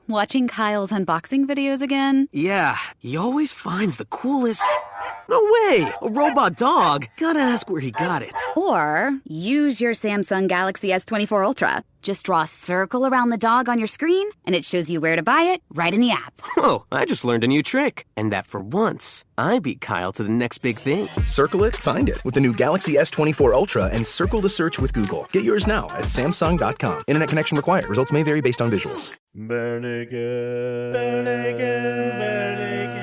Watching Kyle's unboxing videos again? Yeah, he always finds the coolest... No way! A robot dog? Gotta ask where he got it. Or use your Samsung Galaxy S24 Ultra. Just draw a circle around the dog on your screen, and it shows you where to buy it right in the app. Whoa, I just learned a new trick. And that for once, I beat Kyle to the next big thing. Circle it, find it with the new Galaxy S24 Ultra and circle the search with Google. Get yours now at Samsung.com. Internet connection required. Results may vary based on visuals. Bernigan, Bernigan, Bernigan,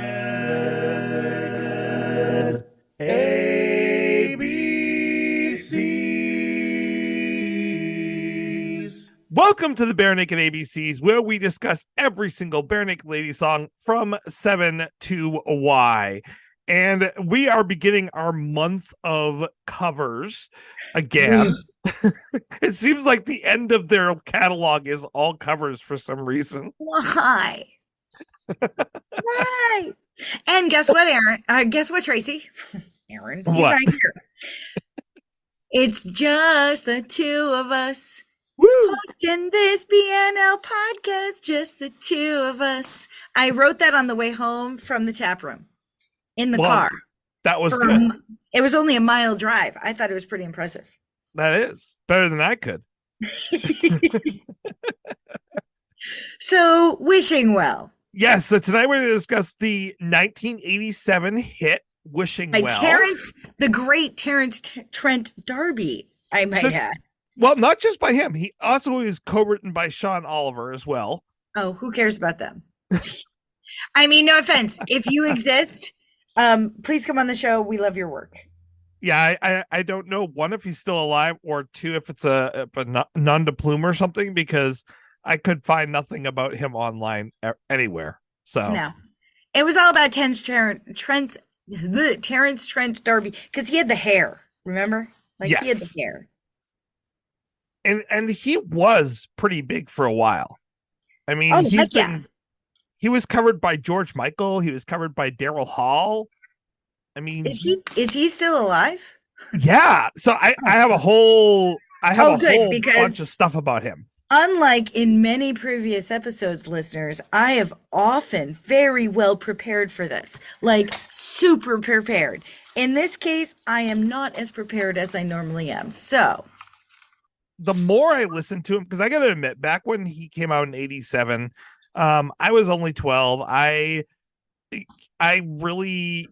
ABCs. Welcome to the Bare Naked ABCs, where we discuss every single Bare Naked Lady song from 7 to Y. And we are beginning our month of covers again. It seems like the end of their catalog is all covers for some reason. Why? Why? And guess what, Aaron? Guess what, Tracy? Aaron, he's What? not here. It's just the two of us. Woo! Hosting this BNL podcast, just the two of us. I wrote that on the way home from the tap room in the Well, car. That was For good. It was only a mile drive. I thought it was pretty impressive. That is better than I could. So, wishing well Yes, so tonight we're going to discuss the 1987 hit Wishing by Well. Terence, the great Terence Trent D'Arby, I might So- add. Well, not just by him. He also is co-written by Sean Oliver as well. Oh, who cares about them? I mean, no offense. If you exist, please come on the show. We love your work. Yeah, I don't know, one, if he's still alive, or two, if it's a non-de-plume or something, because I could find nothing about him online anywhere. So No, it was all about Terence Trent D'Arby because he had the hair. Remember, like he had the Yes. hair. and he was pretty big for a while. I mean, Oh, heck yeah. he was covered by George Michael. He was covered by Daryl Hall. I mean, Is he still alive? yeah. So I have a whole Good, because bunch of stuff about him. unlike in many previous episodes, listeners, I have often very well prepared for this, like super prepared. In this case, I am not as prepared as I normally am. So, The more I listen to him, because I got to admit, back when he came out in '87, I was only 12.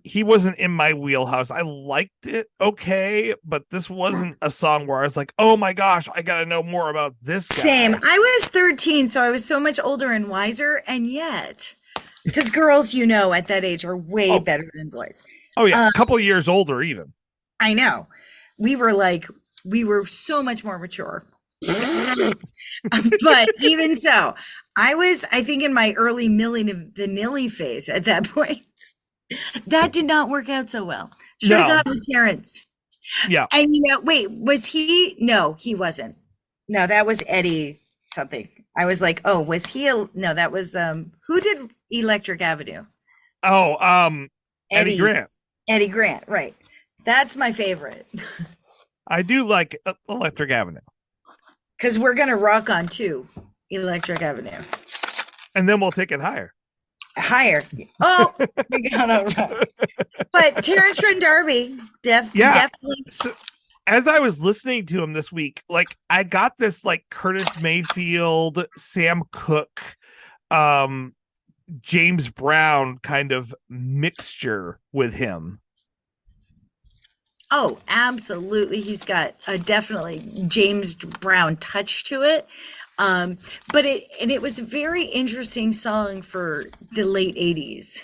He wasn't in my wheelhouse. I liked it okay, but this wasn't a song where I was like, oh my gosh, I got to know more about this guy. same. I was 13, so I was so much older and wiser, and yet, because girls, at that age are way better than boys. Oh yeah, a couple years older even. I know. We were so much more mature. But even so, I think in my early Milli Vanilli phase at that point. That did not work out so well. Should have No. gone with Terence. Yeah. And wait, was he? No, he wasn't. No, that was Eddie something. I was like, oh, was he? No, that was who did Electric Avenue? Oh, Eddie Grant. Eddie Grant, right. That's my favorite. I do like Electric Avenue. Because we're gonna rock on to Electric Avenue. And then we'll take it higher. Higher. Oh, we got it right. But Terence Trent D'Arby, definitely. So, as I was listening to him this week, like I got this like Curtis Mayfield, Sam Cooke, James Brown kind of mixture with him. Oh, absolutely. He's got a definitely James Brown touch to it. But it was a very interesting song for the late 80s.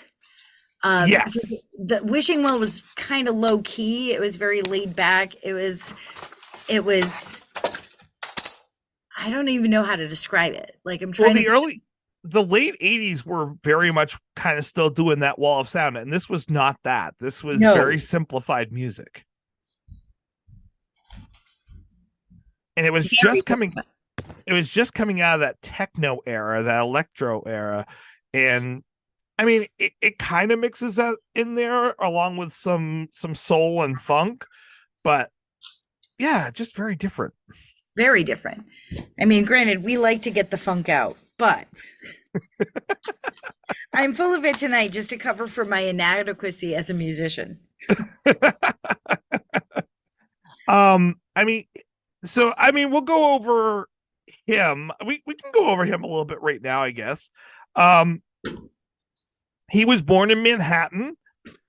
Yes. The Wishing Well was kind of low key. It was very laid back. It was I don't even know how to describe it. Like I'm trying the late 80s were very much kind of still doing that wall of sound, and this was not that. This was very simplified music. And it was just coming out of that techno era, that electro era. And I mean, it kind of mixes that in there along with some soul and funk, but yeah, just very different. Very different. I mean, granted, we like to get the funk out, but I'm full of it tonight just to cover for my inadequacy as a musician. We'll go over him. We can go over him a little bit right now, I guess. He was born in Manhattan.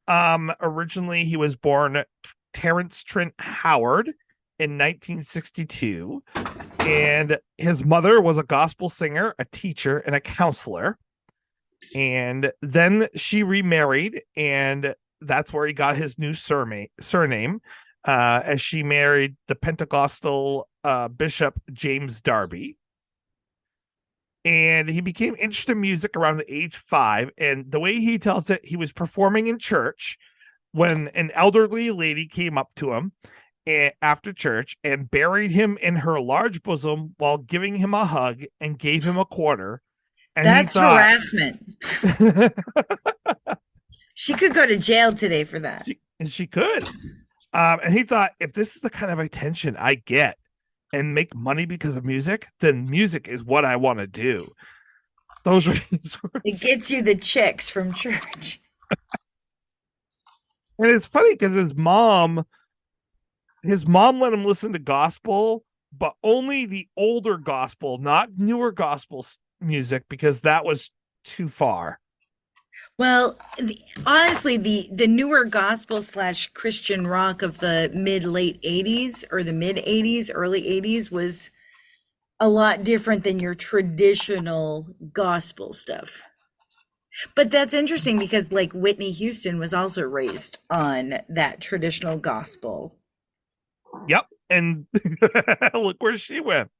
Originally he was born Terence Trent Howard in 1962, and his mother was a gospel singer, a teacher, and a counselor. And then she remarried, and that's where he got his new surname, as she married the Pentecostal Bishop James Darby. And he became interested in music around the age 5. And the way he tells it, he was performing in church when an elderly lady came up to him after church and buried him in her large bosom while giving him a hug and gave him a quarter. And that's harassment. She could go to jail today for that. She could. And he thought, if this is the kind of attention I get and make money because of music, then music is what I want to do. Those were his words. It gets you the chicks from church. And it's funny because his mom let him listen to gospel, but only the older gospel, not newer gospel music, because that was too far. Well, honestly, the newer gospel / Christian rock of the mid-late 80s or the mid-80s, early 80s was a lot different than your traditional gospel stuff. But that's interesting because like Whitney Houston was also raised on that traditional gospel. Yep. And look where she went.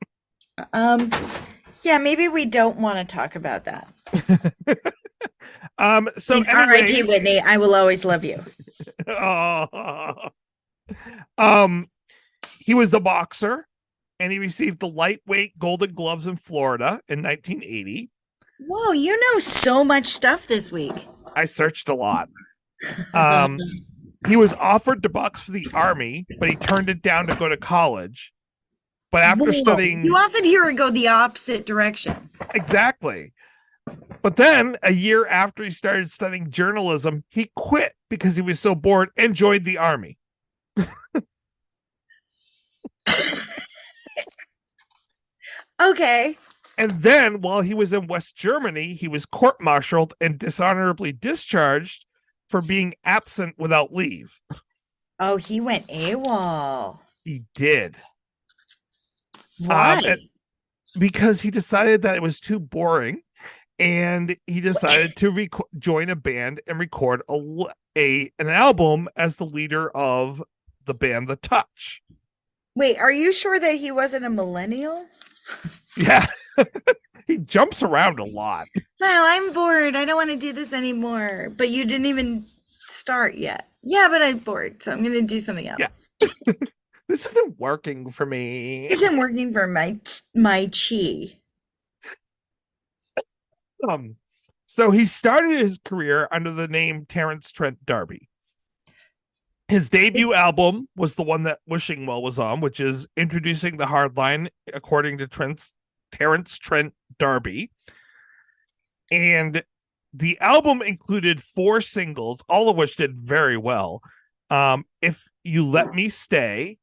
Yeah, maybe we don't want to talk about that. R.I.P. Whitney, I will always love you. He was a boxer, and he received the lightweight Golden Gloves in Florida in 1980. Whoa, you know so much stuff this week. I searched a lot. He was offered to box for the Army, but he turned it down to go to college. But after studying... You often hear it go the opposite direction. Exactly. But then, a year after he started studying journalism, he quit because he was so bored and joined the Army. Okay. And then, while he was in West Germany, he was court-martialed and dishonorably discharged for being absent without leave. Oh, he went AWOL. He did. Why? Because he decided that it was too boring, and he decided to join a band and record an album as the leader of the band The Touch. Wait, are you sure that he wasn't a millennial? Yeah. He jumps around a lot. Well, I'm bored. I don't want to do this anymore. But you didn't even start yet. Yeah, but I'm bored, so I'm going to do something else. Yeah. This isn't working for me. This isn't working for my chi. So he started his career under the name Terence Trent D'Arby. His debut album was the one that Wishing Well was on, which is Introducing the Hardline, according to Terence Trent D'Arby. And the album included 4 singles, all of which did very well. If You Let Me Stay,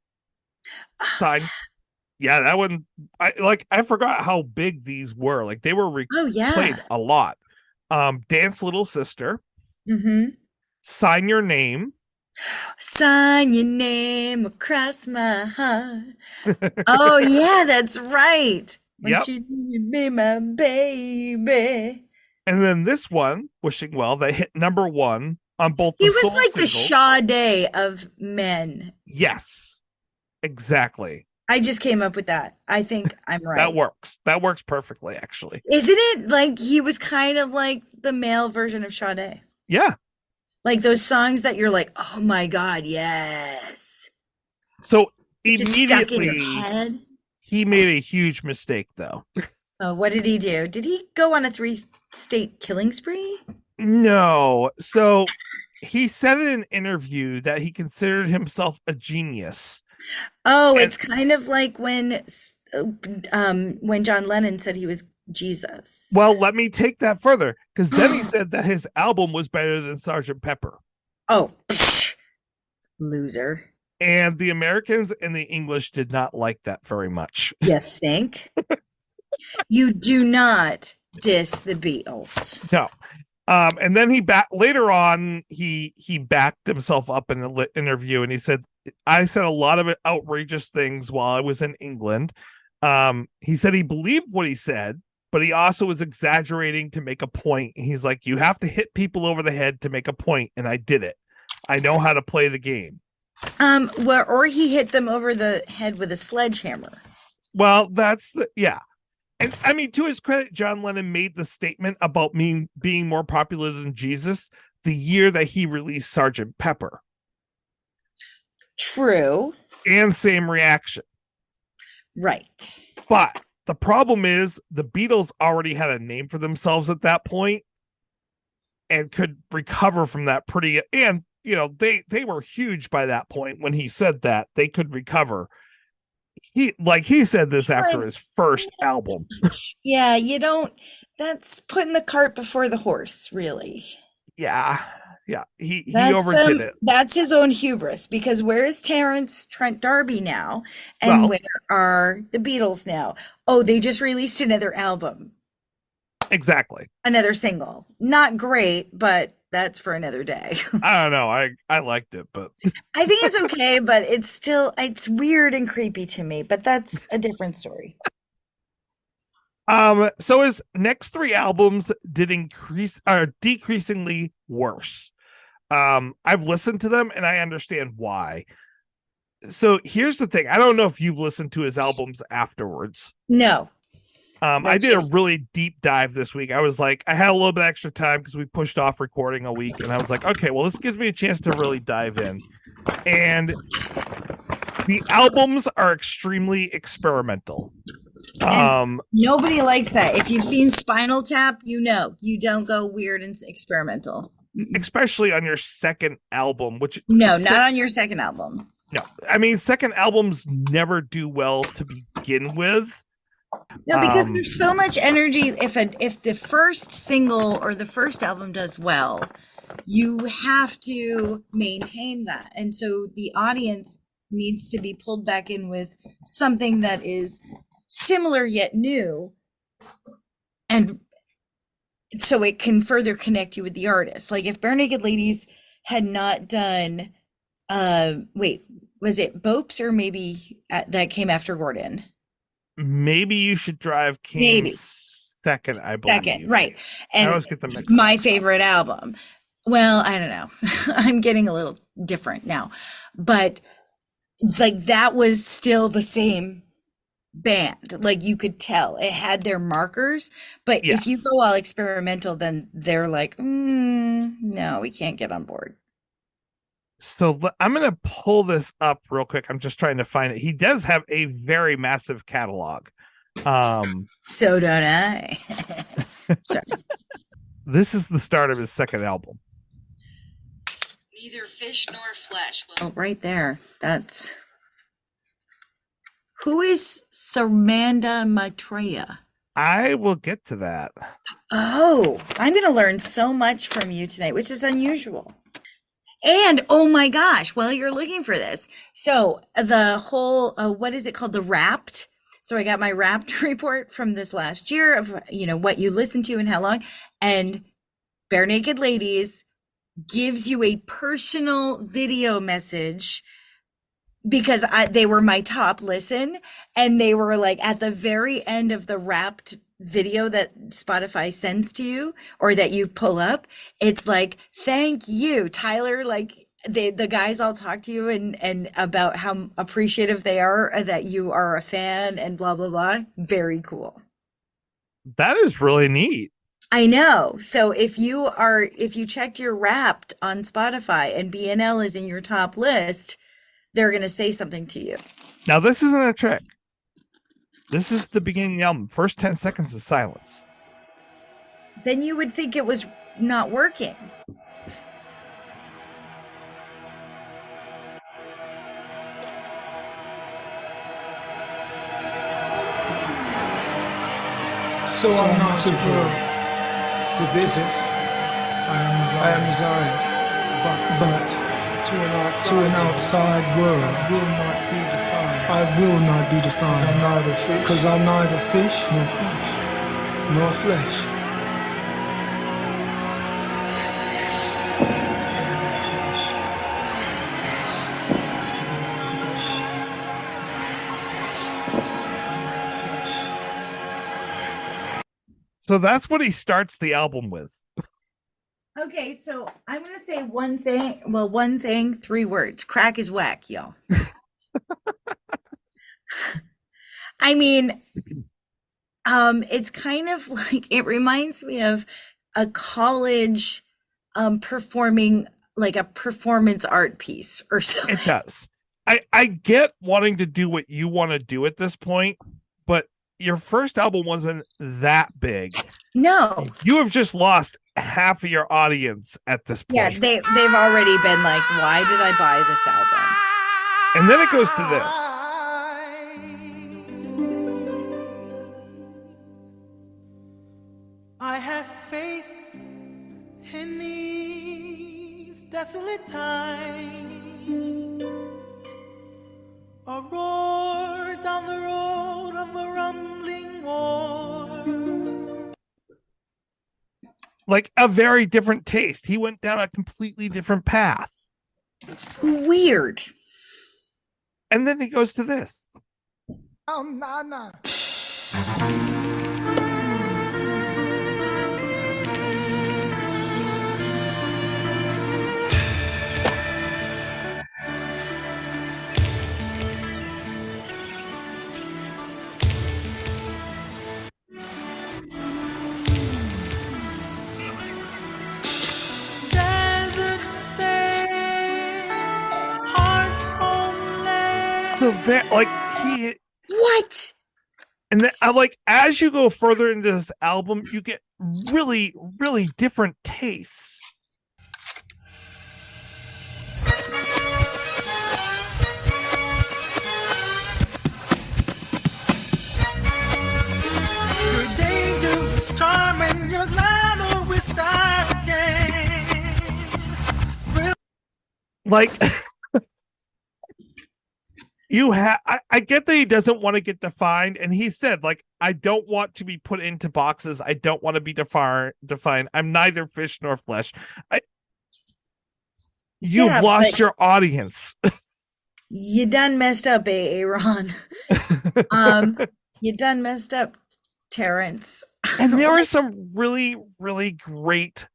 yeah, that one. I forgot how big these were. Like they were played a lot. Dance Little Sister. Mm-hmm. Sign Your Name. Sign your name across my heart. Oh yeah, that's right. Yep. You be my baby. And then this one, Wishing Well, that hit #1 on both. He was like the Sade of men. Yes, exactly. I just came up with that. I think I'm right. That works. That works perfectly, actually. Isn't it like he was kind of like the male version of Sade? Yeah. Like those songs that you're like, oh my God, yes. So just stuck in immediately, your head. He made a huge mistake, though. Oh, what did he do? Did he go on a 3-state killing spree? No. So he said in an interview that he considered himself a genius. Oh, it's kind of like when John Lennon said he was Jesus. Well, let me take that further, because then he said that his album was better than Sgt. Pepper. Oh, loser. And the Americans and the English did not like that very much. You think? You do not diss the Beatles. No. And then later on, he backed himself up in an interview, and he said, I said a lot of outrageous things while I was in England. He said he believed what he said, but he also was exaggerating to make a point. He's like, you have to hit people over the head to make a point, and I did it. I know how to play the game. Or he hit them over the head with a sledgehammer. Well, yeah. And I mean, to his credit, John Lennon made the statement about me being more popular than Jesus the year that he released Sgt. Pepper. True. And same reaction. Right. But the problem is the Beatles already had a name for themselves at that point and could recover from that and they were huge by that point. When he said that, they could recover. He said this after his first album. Yeah, that's putting the cart before the horse, really. Yeah. He overdid it. That's his own hubris, because where is Terence, Trent D'Arby now? And where are the Beatles now? Oh, they just released another album. Exactly. Another single. Not great, but that's for another day. I don't know. I liked it, but I think it's okay, but it's weird and creepy to me, but that's a different story. So his next 3 albums did decreasingly worse. I've listened to them and I understand why. So here's the thing. I don't know if you've listened to his albums afterwards. No. I did a really deep dive this week. I was like, I had a little bit extra time because we pushed off recording a week, and I was like, okay, well, this gives me a chance to really dive in. And the albums are extremely experimental. Nobody likes that. If you've seen Spinal Tap, you don't go weird and experimental. Especially on your second album, not on your second album. No, I mean, second albums never do well to begin with. No, because there's so much energy. If the first single or the first album does well, you have to maintain that. And so the audience needs to be pulled back in with something that is similar yet new. And so it can further connect you with the artist. Like if Bare Naked Ladies had not done, was it Bopes or maybe that came after Gordon? Maybe You Should Drive came second, I believe. Second, right. And I always get them mixed my favorite album. Well, I don't know. I'm getting a little different now. But like that was still the same band. Like you could tell it had their markers. But if you go all experimental, then they're like, no, we can't get on board. So I'm going to pull this up real quick. I'm just trying to find it. He does have a very massive catalog. So don't I. Sorry. This is the start of his second album. Neither fish nor flesh. Well, right there. That's... Who is Samanda Maitreya? I will get to that. Oh, I'm going to learn so much from you tonight, which is unusual. And, oh my gosh, well, you're looking for this. So the whole, what is it called? The Wrapped. So I got my Wrapped report from this last year of, what you listened to and how long. And Bare Naked Ladies gives you a personal video message because they were my top listen. And they were like at the very end of the Wrapped video that Spotify sends to you or that you pull up, it's like, thank you, Tyler. Like the guys all talk to you and about how appreciative they are that you are a fan and blah, blah, blah. Very cool. That is really neat. I know. So if you checked your Wrapped on Spotify and BNL is in your top list, they're going to say something to you. Now, this isn't a trick. This is the beginning of the album. First 10 seconds of silence. Then you would think it was not working. So I'm not too pearl. To this, I am resigned. But to an outside world, I will not be defined. Cause I'm neither fish nor flesh. So that's what he starts the album with. Okay, so I'm gonna say one thing. Well, one thing, 3 words. Crack is whack, y'all. I mean, it's kind of like, it reminds me of a college performing like a performance art piece or something. It does. I get wanting to do what you want to do at this point, but your first album wasn't that big. No. You have just lost half of your audience at this point. Yeah, they've already been like, why did I buy this album? And then it goes to this. I have faith in these desolate times. A roar down the road of a rumbling war. Like a very different taste. He went down a completely different path. Weird. And then he goes to this. Oh, nah. Like he what? And then like as you go further into this album, you get really, really different tastes. Your dangerous charm and your glamorous like you have I get that he doesn't want to get defined, and he said, like, I don't want to be put into boxes. I don't want to be defined. I'm neither fish nor flesh. You've lost your audience. You done messed up, Aaron. You done messed up, Terence. And there are some really, really great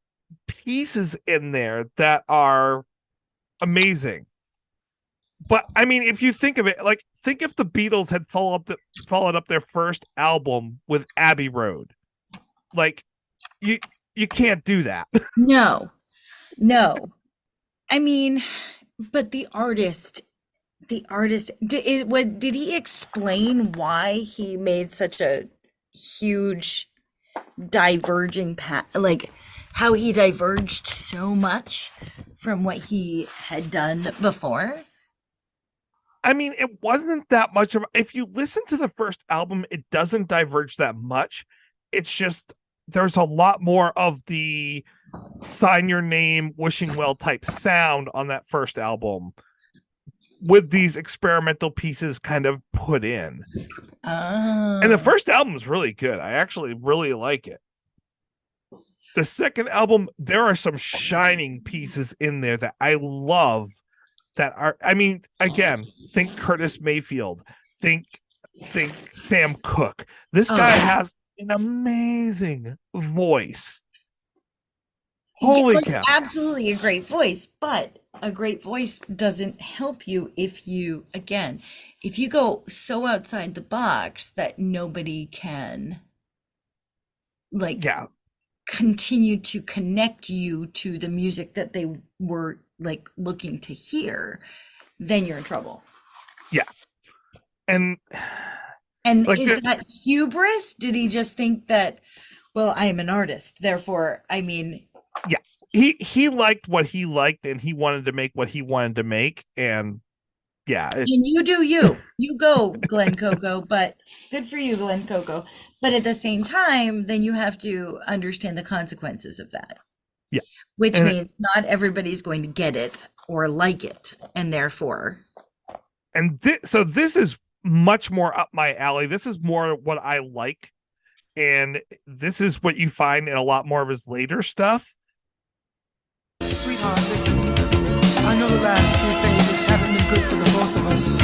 pieces in there that are amazing. But I mean, if you think of it, like, think if the Beatles had followed up their first album with Abbey Road. Like, you can't do that. No. I mean, but the artist, did he explain why he made such a huge diverging path, like how he diverged so much from what he had done before? I mean, it wasn't that much of, if you listen to the first album, it doesn't diverge that much. It's just, there's a lot more of the sign your name, wishing well type sound on that first album, with these experimental pieces kind of put in. And the first album is really good. I actually really like it. The second album, there are some shining pieces in there that I love. That are, I mean, again, think Curtis Mayfield, think Sam Cooke. This guy has an amazing voice. Holy cow. Absolutely a great voice, but a great voice doesn't help you if you go so outside the box that nobody can continue to connect you to the music that they were like looking to hear, then you're in trouble. Yeah. And like, is that hubris? Did he just think that, well, I am an artist, therefore, I mean, yeah, he liked what he liked, and he wanted to make what he wanted to make, and yeah, And you do you. You go, Glen Coco, but good for you, Glen Coco. But at the same time, then you have to understand the consequences of that, yeah. which And, means not everybody's going to get it or like it. And therefore, so this is much more up my alley. This is more what I like. And this is what you find in a lot more of his later stuff. Sweetheart, listen. I know the last few pages haven't been good for the both of us,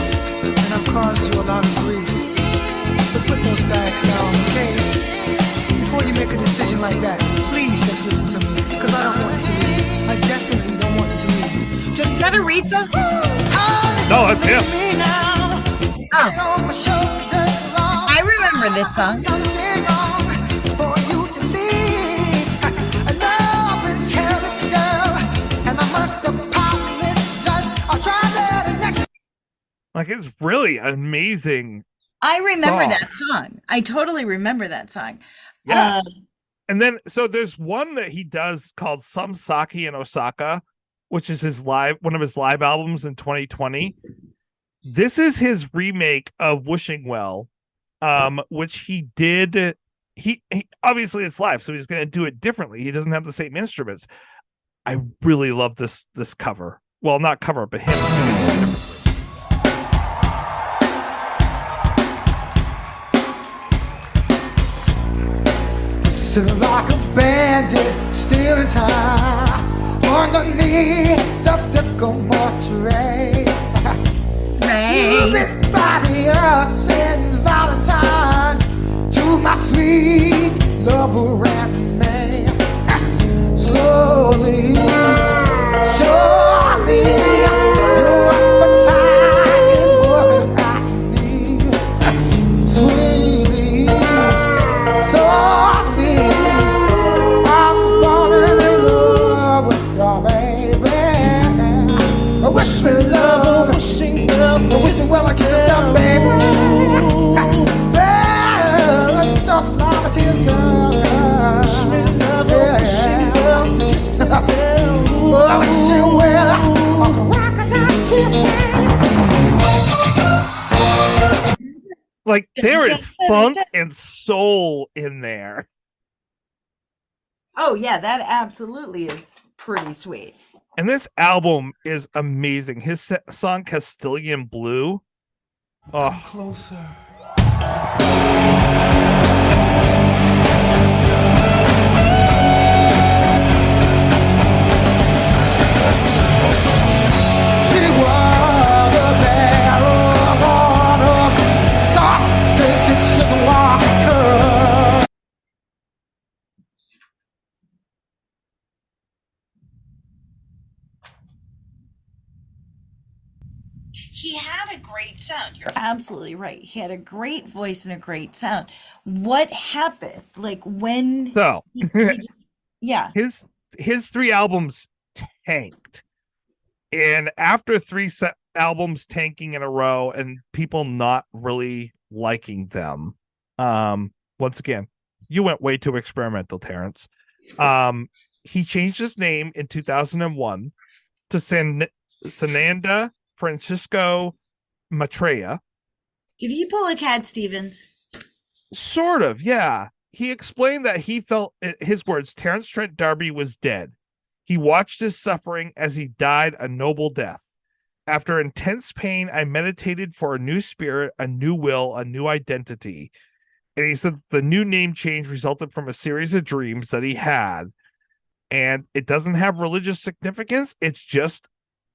and I've caused you a lot of grief. But put those bags down, okay? Before you make a decision like that, please just listen to me, because I don't want you to leave. I definitely don't want you to leave. Just is that Aretha? No, that's him. Oh. I remember this song. Like, it's really amazing. I remember song. that song. I totally remember that song. Yeah. And then, so there's one that he does called Some Saki in Osaka, which is one of his live albums in 2020. This is his remake of Wishing Well, which he did. He obviously it's live, so he's going to do it differently. He doesn't have the same instruments. I really love this cover. Well, not cover, but him doing it differently. Sitting like a bandit, still in time, underneath the sycamore tree. Everybody else sends Valentine's to my sweet lover and me. Slowly, surely, your appetite is more than I need. Sweetly, softly, I'm falling in love with your baby. Wish me love, wishing well, I kiss it down, baby. Don't fly my tears, girl. Oh, wishing well, I can rock it out, she said. Like, there is funk and soul in there. Oh, yeah, that absolutely is pretty sweet. And this album is amazing. His song Castilian Blue. Oh, Closer. She was the barrel of soft scented sugar walker. He had a great sound. You're absolutely right. He had a great voice and a great sound. What happened? Like when so yeah. his 3 albums tanked. And after 3 albums tanking in a row and people not really liking them, once again, you went way too experimental, Terence. He changed his name in 2001 to Sananda Francisco Maitreya. Did he pull a Cat Stevens? Sort of, yeah. He explained that he felt, his words, Terence Trent D'Arby was dead. He watched his suffering as he died a noble death. After intense pain, I meditated for a new spirit, a new will, a new identity. And he said the new name change resulted from a series of dreams that he had. And it doesn't have religious significance. It's just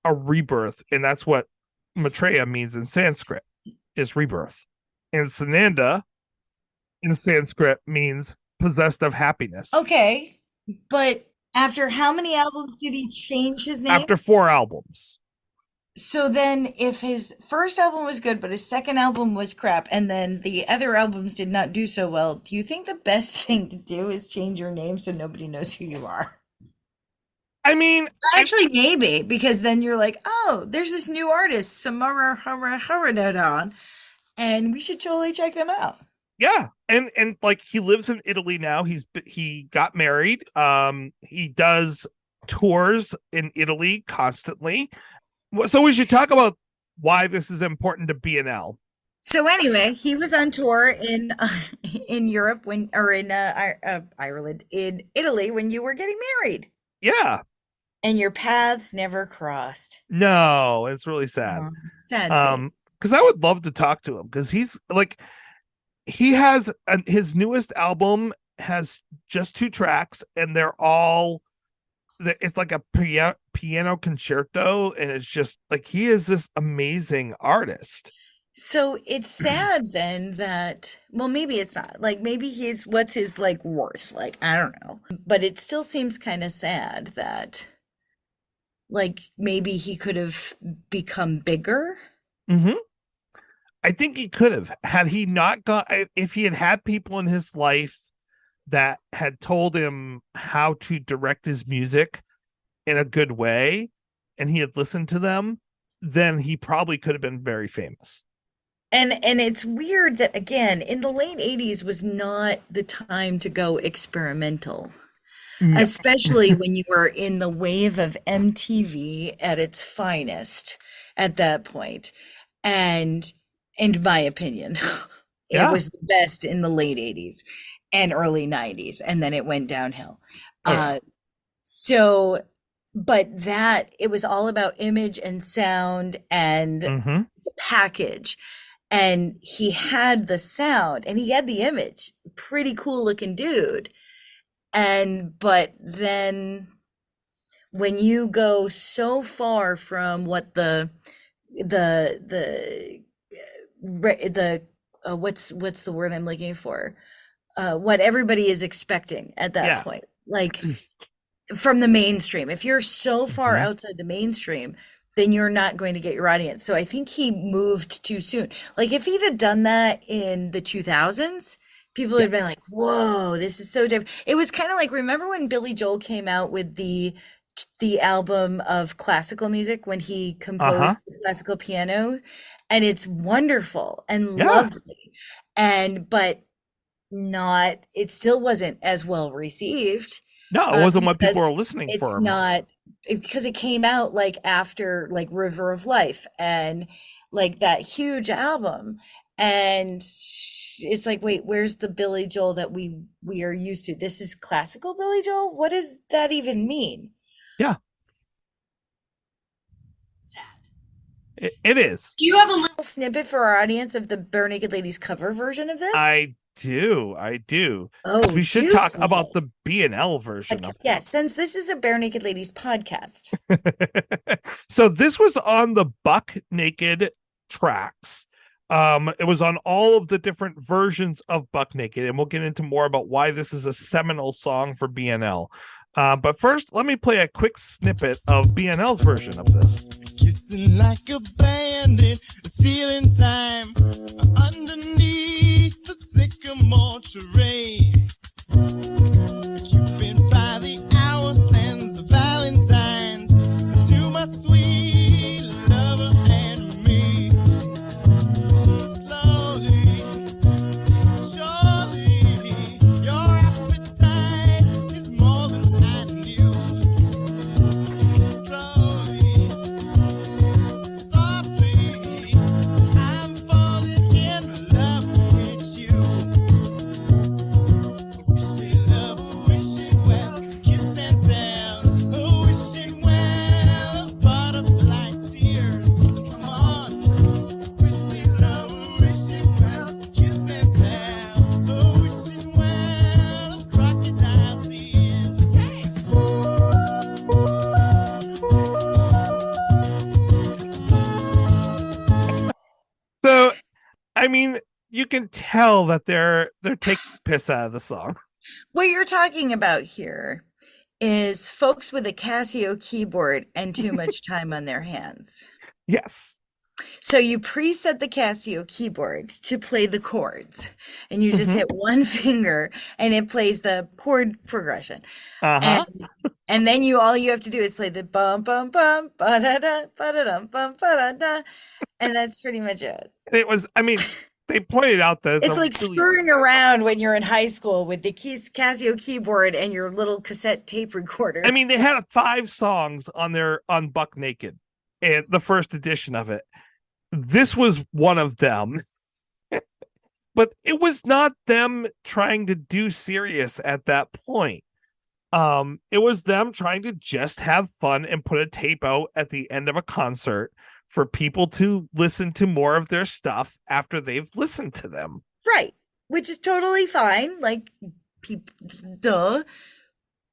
a rebirth. And that's what Maitreya means in Sanskrit, is rebirth. And Sananda in Sanskrit means possessed of happiness. Okay. But after how many albums did he change his name? After 4 albums. So then if his first album was good, but his second album was crap, and then the other albums did not do so well, do you think the best thing to do is change your name so nobody knows who you are? I mean, actually, maybe, because then you're like, oh, there's this new artist, Samara Haradadon, and we should totally check them out. Yeah, and like he lives in Italy now. He got married. He does tours in Italy constantly. So we should talk about why this is important to BNL. So anyway, he was on tour in Europe in Ireland, in Italy when you were getting married, Yeah. and your paths never crossed. No, it's really sad. Sad fate. Because I would love to talk to him, because he's like, he has his newest album has just 2 tracks, and they're all, it's like a piano concerto, and it's just like, he is this amazing artist. So it's sad then that, well, maybe it's not. Like maybe what's his like worth? Like I don't know. But it still seems kind of sad that like maybe he could have become bigger. Mm-hmm. I think he could have, had he not got, if he had people in his life that had told him how to direct his music in a good way, and he had listened to them, then he probably could have been very famous. And it's weird that again in the late 80s was not the time to go experimental. No. Especially when you were in the wave of MTV at its finest at that point. And in my opinion, it was the best in the late 80s and early 90s, and then it went downhill. But that it was all about image and sound and the package. And he had the sound and he had the image, pretty cool looking dude. But then when you go so far from what what's the word I'm looking for? What everybody is expecting at that point, like from the mainstream. If you're so far outside the mainstream, then you're not going to get your audience. So I think he moved too soon. Like if he'd have done that in the 2000s, people would have been like, whoa, this is so different. It was kind of like, remember when Billy Joel came out with the album of classical music when he composed classical piano, and it's wonderful and lovely. But it still wasn't as well received. No, it wasn't what people were listening for. It's not, because it came out like after like River of Life and like that huge album, and it's like, wait, where's the Billy Joel that we are used to? This is classical Billy Joel? What does that even mean? Yeah. Sad. It is. Do you have a little snippet for our audience of the Bare Naked Ladies cover version of this? I do. Oh, we should talk about the BNL version of it. Yes, since this is a Bare Naked Ladies podcast. So this was on the Buck Naked tracks. It was on all of the different versions of Buck Naked, and we'll get into more about why this is a seminal song for BNL. But first, let me play a quick snippet of BNL's version of this. Kissing like a bandit, stealing time underneath the sycamore tree. Cupid by the hour sends Valentine's to my sweet lover and me. Slowly, surely, your appetite is more than I knew. Slowly, softly, I'm falling in love with you. Wish me love, wishing well, kiss and tell. Oh, wishing well, butterfly tears. Come on. Wish me love, wishing well, kiss and tell. Oh, wishing well, crocodile tears. So, I mean, you can tell that they're taking piss out of the song. What you're talking about here is folks with a Casio keyboard and too much time on their hands. Yes. So you preset the Casio keyboard to play the chords, and you just hit one finger and it plays the chord progression. And then all you have to do is play the bum bum bum ba da da ba da dum bum ba da da, and that's pretty much it. It was, I mean, they pointed out that it's like screwing around when you're in high school with the Casio keyboard and your little cassette tape recorder. I mean, they had 5 songs on Buck Naked, and the first edition of it. this was one of them. But it was not them trying to do serious at that point. It was them trying to just have fun and put a tape out at the end of a concert for people to listen to more of their stuff after they've listened to them. Right. Which is totally fine. Like, people, duh.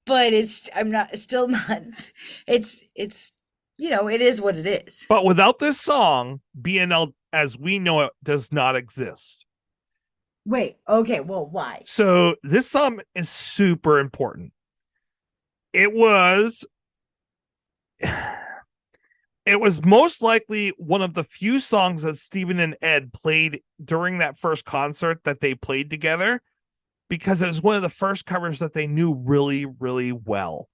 But still not, it's, it is what it is. But without this song, BNL as we know it does not exist. Wait, okay, well, why? So this song is super important. It was most likely one of the few songs that Steven and Ed played during that first concert that they played together, because it was one of the first covers that they knew really, really well.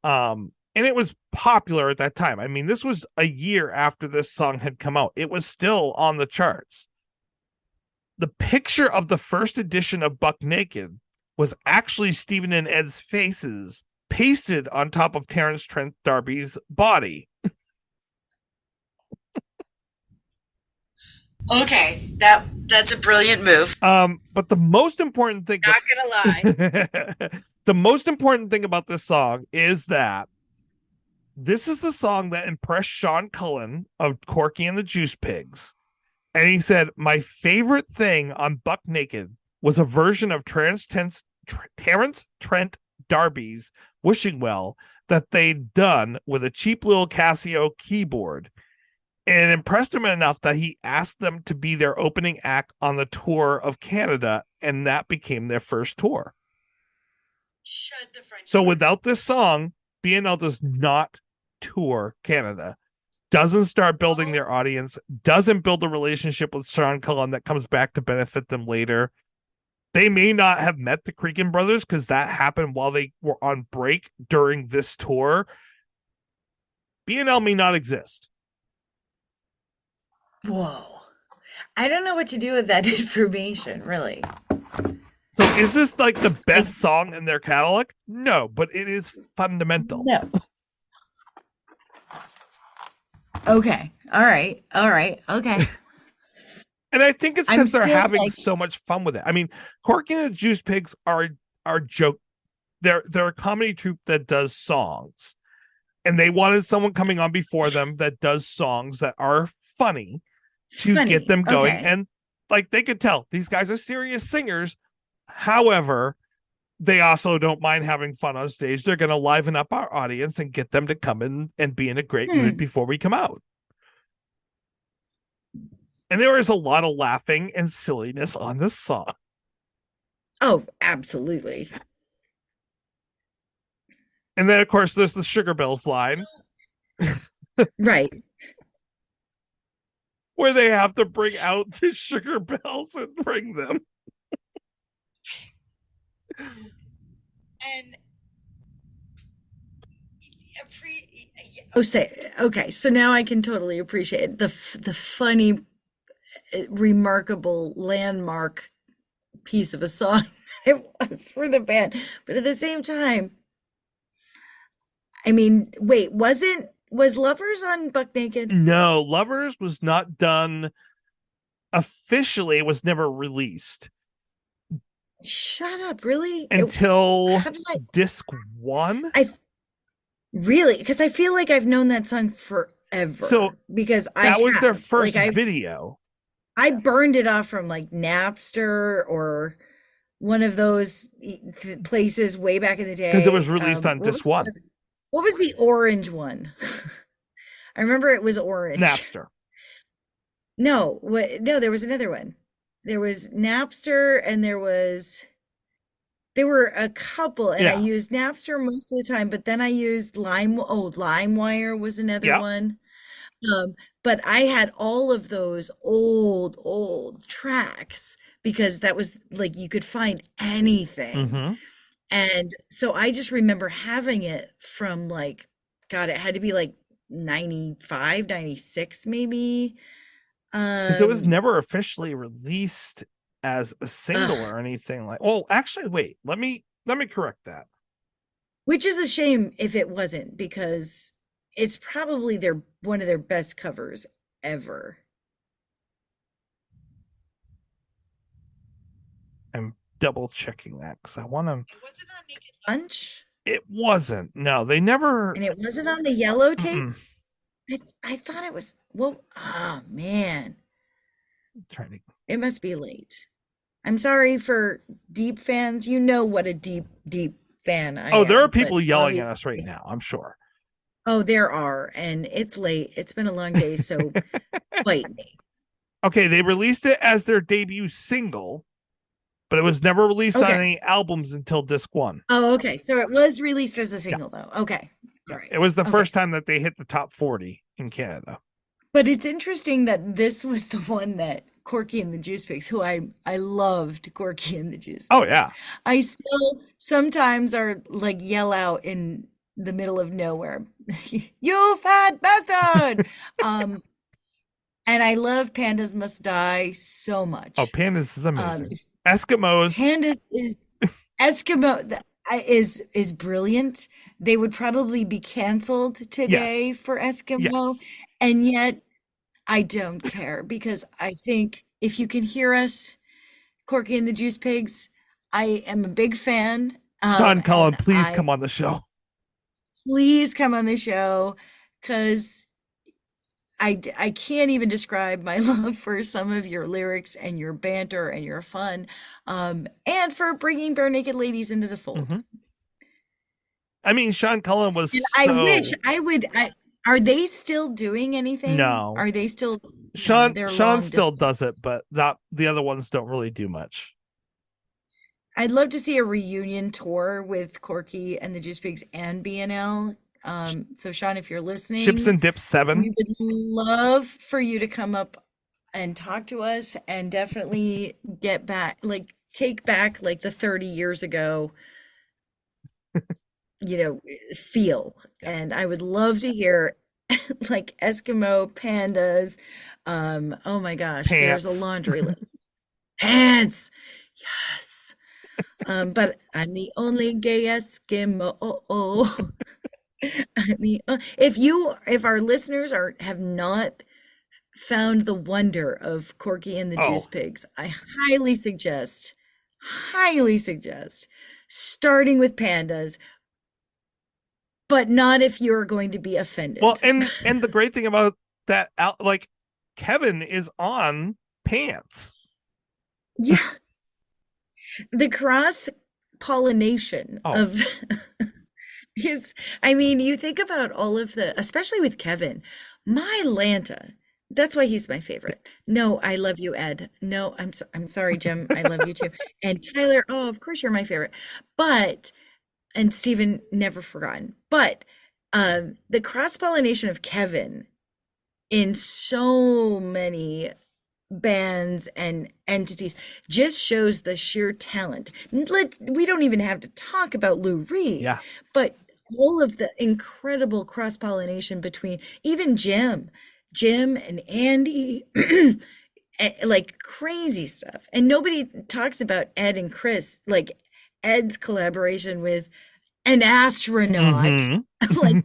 And it was popular at that time. I mean, this was a year after this song had come out. It was still on the charts. The picture of the first edition of Buck Naked was actually Steven and Ed's faces pasted on top of Terence Trent D'Arby's body. Okay, that's a brilliant move. But the most important thing, Not gonna lie. the most important thing about this song is that this is the song that impressed Sean Cullen of Corky and the Juice Pigs. And he said, my favorite thing on Buck Naked was a version of Terence Trent D'Arby's Wishing Well that they'd done with a cheap little Casio keyboard. And it impressed him enough that he asked them to be their opening act on the tour of Canada, and that became their first tour. Shut the front door. So without this song, BNL does not tour Canada, doesn't start building their audience, doesn't build a relationship with Sean Cullen that comes back to benefit them later. They may not have met the Creakin' Brothers because that happened while they were on break during this tour. BNL may not exist. Whoa. I don't know what to do with that information, really. So is this like the best song in their catalog? No, but it is fundamental. No. Okay. All right. Okay. And I think it's because they're still, having like, so much fun with it. I mean, Corky and the Juice Pigs are joke. They're a comedy troupe that does songs. And they wanted someone coming on before them that does songs that are funny to get them going. Okay. And like they could tell these guys are serious singers. However, they also don't mind having fun on stage. They're going to liven up our audience and get them to come in and be in a great mood before we come out. And there is a lot of laughing and silliness on this song. Oh, absolutely. And then, of course, there's the Sugar Bells line. Right. Where they have to bring out the Sugar Bells and bring them. And okay, so now I can totally appreciate the funny, remarkable landmark piece of a song it was for the band. But at the same time, I mean, wait, was Lovers on Buck Naked? No, Lovers was not done officially. It was never released. Shut up, really? Until how did disc 1? Really? Because I feel like I've known that song forever. So because that was their first like, video. I burned it off from like Napster or one of those places way back in the day. Because it was released on disc 1. What was the orange one? I remember it was orange. Napster. No, there was another one. There was Napster and there were a couple, and I used Napster most of the time, but then I used LimeWire was another one. But I had all of those old tracks because that was like you could find anything. Mm-hmm. And so I just remember having it from like, God, it had to be like 95, 96 maybe. Because it was never officially released as a single or anything like. Oh, actually, wait. Let me correct that. Which is a shame if it wasn't, because it's probably one of their best covers ever. I'm double checking that because I want to. It wasn't on Naked Lunch, It wasn't. No, they never. and it wasn't on the yellow tape. Mm-mm. I thought it was. Well, oh man, Trying to. it must be late. I'm sorry for deep fans. You know what a deep fan I Oh, there are am, people but yelling at us right obviously- now. I'm sure. Oh, there are, and it's late. It's been a long day, so bite me. Okay, they released it as their debut single, but it was never released on Okay. any albums until disc 1. Oh, okay. So it was released as a single, though. Okay. All right. It was the Okay. first time that they hit the top 40 in Canada. But it's interesting that this was the one that Corky and the Juice Pigs, who I loved Corky and the Juice Oh Pigs. yeah. I still sometimes are like yell out in the middle of nowhere, "You fat bastard!" And I love Pandas Must Die so much. Oh, Pandas is amazing. if Eskimos. Pandas is is brilliant. They would probably be canceled today Yes. for Eskimo, Yes. and yet I don't care because I think if you can hear us, Corky and the Juice Pigs, I am a big fan. Sean Cullen, and please come on the show. Please come on the show because I can't even describe my love for some of your lyrics and your banter and your fun, and for bringing Bare Naked Ladies into the fold. Mhm. I mean, Sean Cullen was And so... I wish I would. Are they still doing anything? No. Are they still? Sean they're Sean long still distance. does it, but not the other ones don't really do much. I'd love to see a reunion tour with Corky and the Juice Pigs and BNL. So Sean, if you're listening, Chips and Dips 7. we would love for you to come up and talk to us and definitely get back, like take back like the 30 years ago, feel. And I would love to hear like Eskimo, Pandas. Oh my gosh, there's a Pants. laundry list. Pants. Yes. But I'm the only gay Eskimo. If our listeners have not found the wonder of Corky and the Juice Oh. Pigs, I highly suggest starting with Pandas, but not if you're going to be offended. Well, and the great thing about that, like Kevin is on Pants. Yeah. The cross pollination Oh. of you think about all of especially with Kevin, my Lanta. That's why he's my favorite. No, I love you, Ed. No, I'm sorry, Jim. I love you too. And Tyler, oh, of course you're my favorite. And Steven, never forgotten. But the cross-pollination of Kevin in so many bands and entities just shows the sheer talent. We don't even have to talk about Lou Reed. Yeah. But all of the incredible cross-pollination between even Jim and Andy, like crazy stuff. And nobody talks about Ed and Chris, like Ed's collaboration with an astronaut. Mhm. Like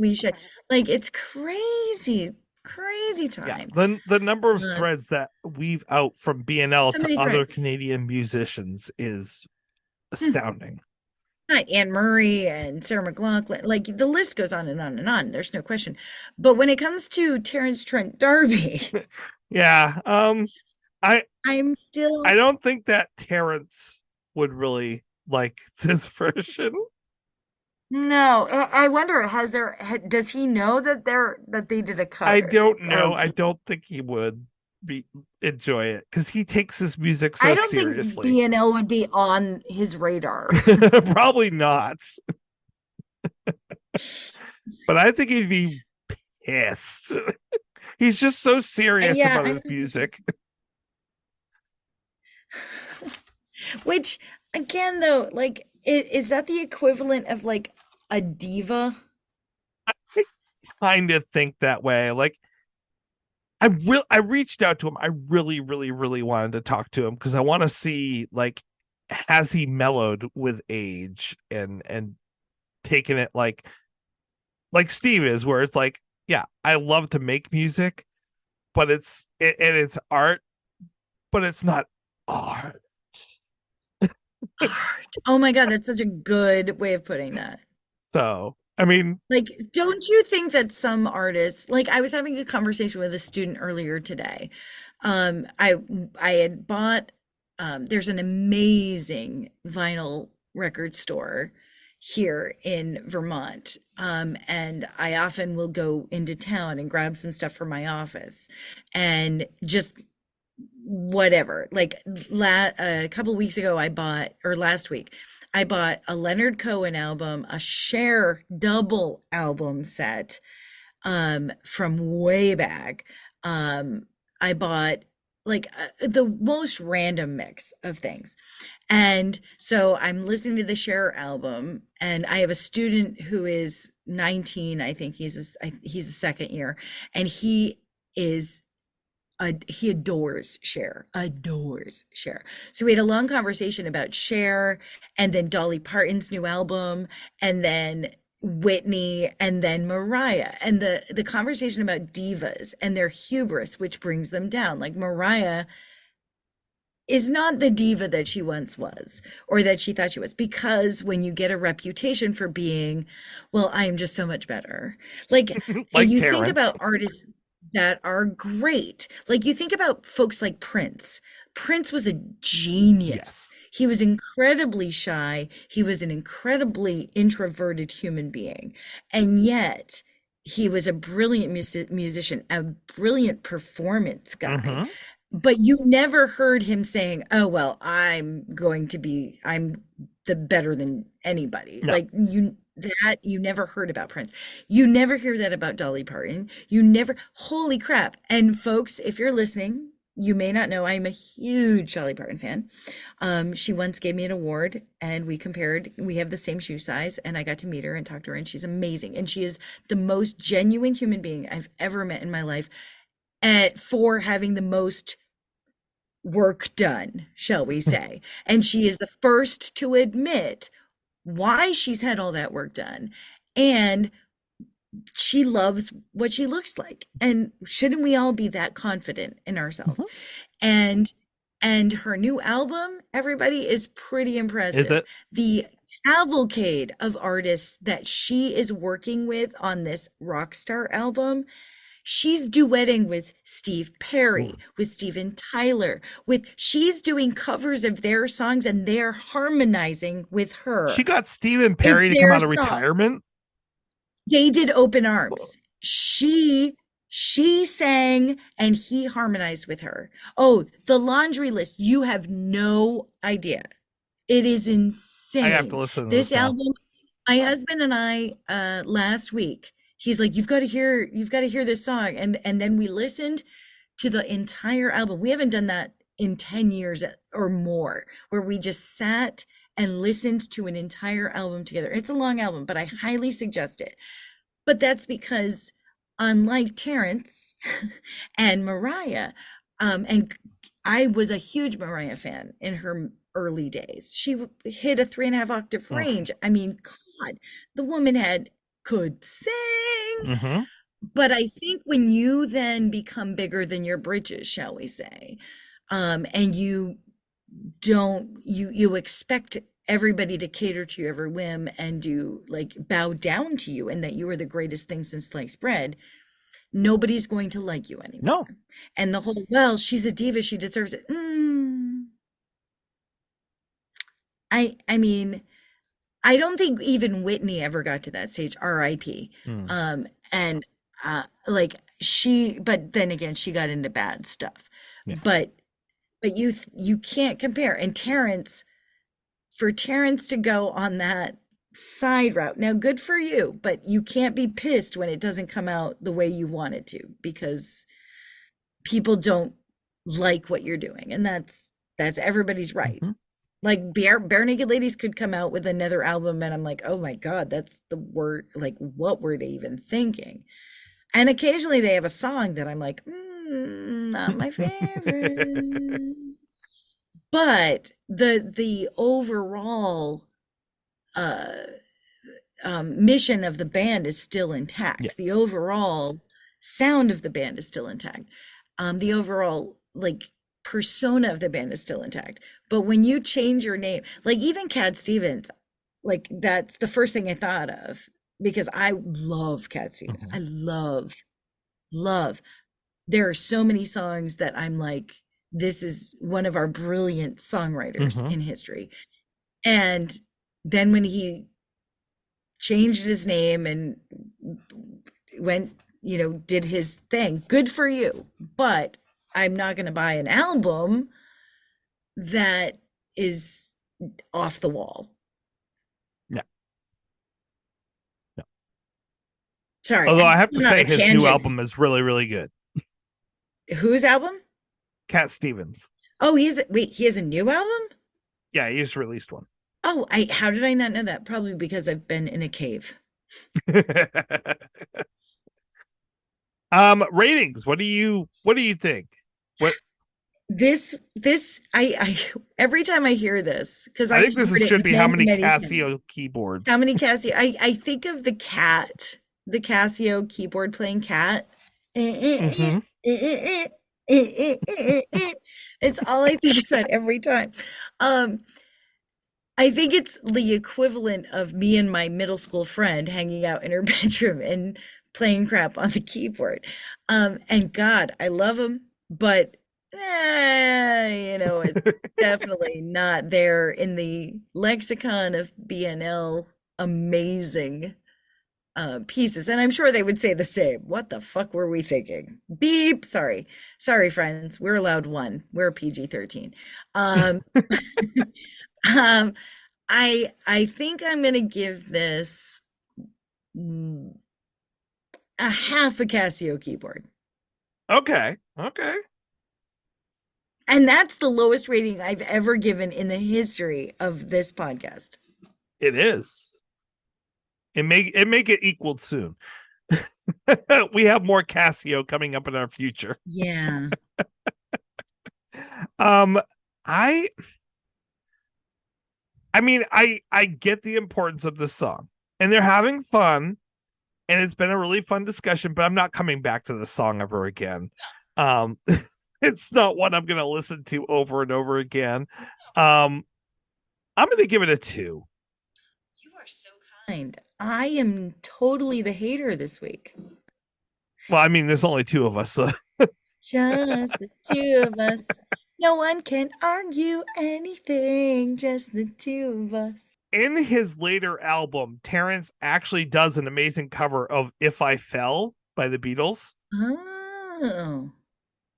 we should, like, it's crazy Yeah. time. The number of threads that weave out from BNL So to many other threads. Canadian musicians is astounding. Right, Anne Murray and Sarah McLachlan, like the list goes on and on and on. There's no question. But when it comes to Terence Trent D'Arby, Yeah. I I don't think that Terence would really like this version. no. I wonder, does he know that they did a cover? I don't know. Or- I don't think he would enjoy it because he takes his music so I don't seriously. think BNL would be on his radar. Probably not. But I think he'd be pissed. He's just so serious Yeah, about I his music. Which, again, though, like, is that the equivalent of like a diva? Kind of think that way. Like, I reached out to him. I really, really, really wanted to talk to him because I want to see, like, has he mellowed with age and taken it like Steve is, where it's like, yeah, I love to make music, but it's art, but it's not art. Art. Oh my God, that's such a good way of putting that. So, I mean, Like, don't you think that some artists, like I was having a conversation with a student earlier today. Um, I I had bought there's an amazing vinyl record store here in Vermont. And I often will go into town and grab some stuff for my office and just whatever. Like a couple weeks ago, I bought, or last week, I bought a Leonard Cohen album, a Cher double album set, from way back. I bought like the most random mix of things. And so I'm listening to the Cher album, and I have a student who is 19, I think he's a second year, and is he adores Cher. So we had a long conversation about Cher, and then Dolly Parton's new album, and then Whitney, and then Mariah, and the conversation about divas and their hubris, which brings them down. Like Mariah is not the diva that she once was, or that she thought she was, because when you get a reputation for being, well, I am just so much better. Like, and like you think Terrence. about artists that are great. Like you think about folks like Prince. Prince was a genius. Yes. He was incredibly shy. He was an incredibly introverted human being. And yet he was a brilliant musician, a brilliant performance guy. Hmm. But you never heard him saying, "Oh, well, I'm the better than anybody." No. Like you never heard about Prince. You never hear that about Dolly Parton. You never, holy crap. And folks, if you're listening, you may not know I'm a huge Dolly Parton fan. She once gave me an award, and we compared, we have the same shoe size, and I got to meet her and talk to her, and she's amazing. And she is the most genuine human being I've ever met in my life, for having the most work done, shall we say. And she is the first to admit why she's had all that work done. And she loves what she looks like. And shouldn't we all be that confident in ourselves? Mhm. And her new album, everybody, is pretty Is impressive. it? The cavalcade of artists that she is working with on this Rockstar album, she's duetting with Steve Perry, with Steven Tyler, she's doing covers of their songs, and they're harmonizing with She her. got Stephen It's Perry to come their out of song. retirement. They did Open Arms. She sang, and he harmonized with her. Oh, the Laundry List. You have no idea. It is I have to insane. listen to This this now. album, my husband and I, last week, he's like, you've got to hear this song. And then we listened to the entire album. We haven't done that in 10 years or more, where we just sat and listened to an entire album together. It's a long album, but I highly suggest it. But that's because, unlike Terence and Mariah, and I was a huge Mariah fan in her early days. She hit a 3.5 octave Ugh. range. I mean, God, the woman could sing. Hmm. But I think when you then become bigger than your britches, shall we say, and you expect everybody to cater to your every whim, and do like bow down to you, and that you are the greatest thing since sliced bread, nobody's going to like you anymore. No. And the whole, well, she's a diva, she deserves it. I mean, I don't think even Whitney ever got to that stage, RIP. Mm. And like but then again, she got into bad stuff. Yeah. But you can't compare. And for Terence to go on that side route, now good for you, but you can't be pissed when it doesn't come out the way you want it to, because people don't like what you're doing, and that's everybody's right. Mhm. Like Bare Naked Ladies could come out with another album, and I'm like, oh my God, that's the word. Like, what were they even thinking? And occasionally they have a song that I'm like, not my favorite. But the overall mission of the band is still intact. Yeah. The overall sound of the band is still intact. The overall like persona of the band is still intact. But when you change your name, like even Cat Stevens, like that's the first thing I thought of because I love Cat Stevens. I love. There are so many songs that I'm like, this is one of our brilliant songwriters in history. And then when he changed his name and went, did his thing, good for you. But I'm not going to buy an album that is off the wall. No. Sorry. Although I have to say his new album is really, really good. Whose album? Cat Stevens. Oh, he has a new album? Yeah, he just released one. Oh, how did I not know that? Probably because I've been in a cave. Ratings. What do you think? What I every time I hear this, because I think this should be how many Casio keyboards. How many Casio? I think of the Casio keyboard playing cat. It's all I think about every time. I think it's the equivalent of me and my middle school friend hanging out in her bedroom and playing crap on the keyboard. And God, I love him, but it's definitely not there in the lexicon of BNL amazing pieces. And I'm sure they would say the same. What the fuck were we thinking? Beep. Sorry, friends. We're allowed one. We're PG-13. I think I'm gonna give this a half a Casio keyboard. Okay. And that's the lowest rating I've ever given in the history of this podcast. It is. It make it equaled soon. We have more Casio coming up in our future. Yeah. I mean, I get the importance of this song, and they're having fun, and it's been a really fun discussion, but I'm not coming back to this song ever again. It's not one I'm going to listen to over and over again. I'm going to give it a 2. You are so kind. I am totally the hater this week. Well, I mean, there's only 2 of us. So. Just the 2 of us. No one can argue anything, just the 2 of us. In his later album, Terence actually does an amazing cover of If I Fell by the Beatles. Oh.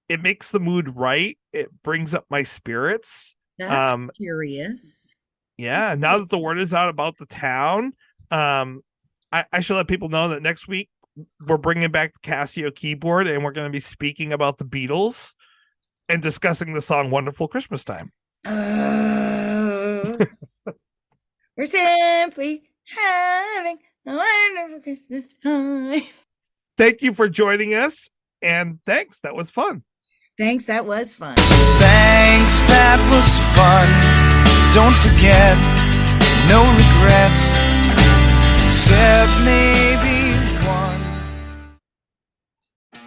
It makes the mood right. It brings up my spirits. That's curious. Yeah, now that the word is out about the town, I should let people know that next week we're bringing back the Casio keyboard and we're going to be speaking about the Beatles and discussing the song Wonderful Christmas Time. We're simply having a wonderful Christmas time. Thank you for joining us, and thanks. That was fun. Thanks, that was fun. Thanks, that was fun. Don't forget, no regrets, except maybe one.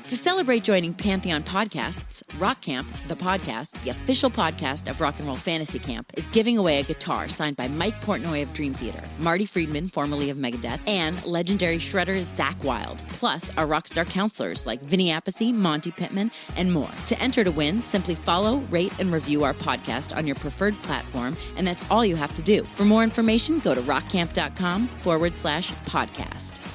To celebrate joining Pantheon Podcasts, Rock Camp, the podcast, the official podcast of Rock and Roll Fantasy Camp, is giving away a guitar signed by Mike Portnoy of Dream Theater, Marty Friedman, formerly of Megadeth, and legendary shredder Zakk Wylde, plus our rockstar counselors like Vinny Appice, Monty Pittman, and more. To enter to win, simply follow, rate, and review our podcast on your preferred platform, and that's all you have to do. For more information, go to rockcamp.com/podcast.